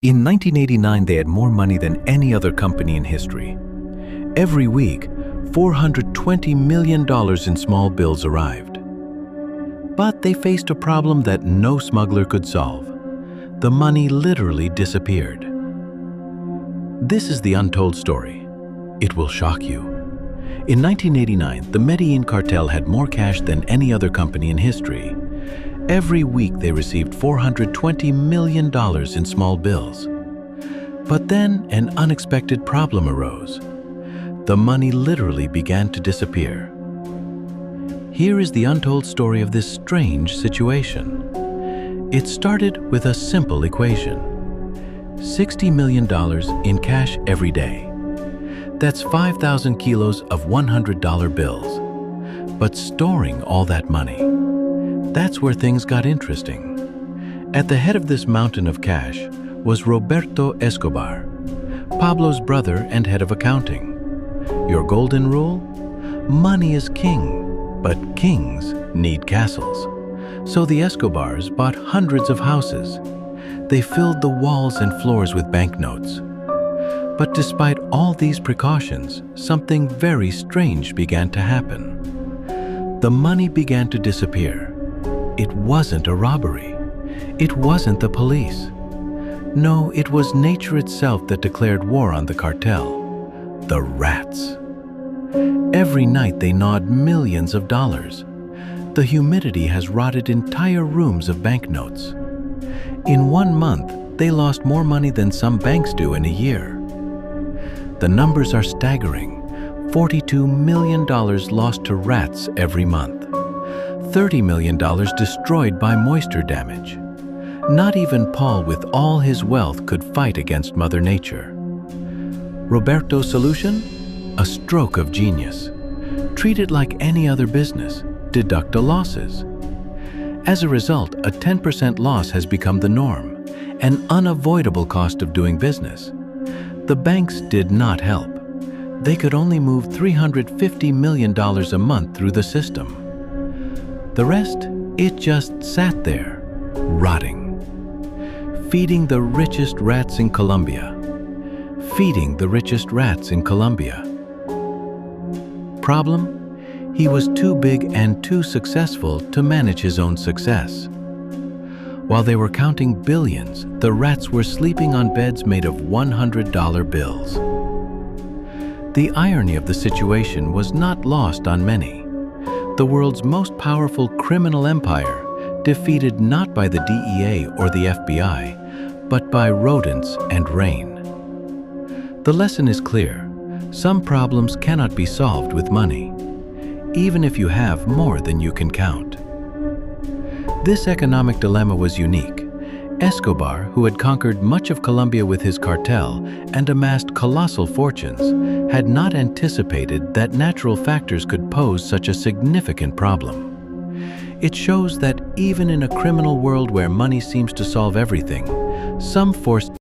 In 1989, they had more money than any other company in history. Every week, $420 million in small bills arrived. But they faced a problem that no smuggler could solve. The money literally disappeared. This is the untold story. It will shock you. In 1989, the Medellín Cartel had more cash than any other company in history. Every week they received $420 million in small bills. But then an unexpected problem arose. The money literally began to disappear. Here is the untold story of this strange situation. It started with a simple equation. $60 million in cash every day. That's 5,000 kilos of $100 bills. But storing all that money, that's where things got interesting. At the head of this mountain of cash was Roberto Escobar, Pablo's brother and head of accounting. Your golden rule? Money is king, but kings need castles. So the Escobars bought hundreds of houses. They filled the walls and floors with banknotes. But despite all these precautions, something very strange began to happen. The money began to disappear. It wasn't a robbery. It wasn't the police. No, it was nature itself that declared war on the cartel. The rats. Every night they gnawed millions of dollars. The humidity has rotted entire rooms of banknotes. In 1 month, they lost more money than some banks do in a year. The numbers are staggering. $42 million lost to rats every month. $30 million destroyed by moisture damage. Not even Paul, with all his wealth, could fight against Mother Nature. Roberto's solution? A stroke of genius. Treat it like any other business. Deduct the losses. As a result, a 10% loss has become the norm, an unavoidable cost of doing business. The banks did not help. They could only move $350 million a month through the system. The rest, it just sat there, rotting. Feeding the richest rats in Colombia. Feeding the richest rats in Colombia. Problem? He was too big and too successful to manage his own success. While they were counting billions, the rats were sleeping on beds made of $100 bills. The irony of the situation was not lost on many. The world's most powerful criminal empire, defeated not by the DEA or the FBI, but by rodents and rain. The lesson is clear. Some problems cannot be solved with money, even if you have more than you can count. This economic dilemma was unique. Escobar, who had conquered much of Colombia with his cartel and amassed colossal fortunes, had not anticipated that natural factors could pose such a significant problem. It shows that even in a criminal world where money seems to solve everything, some forced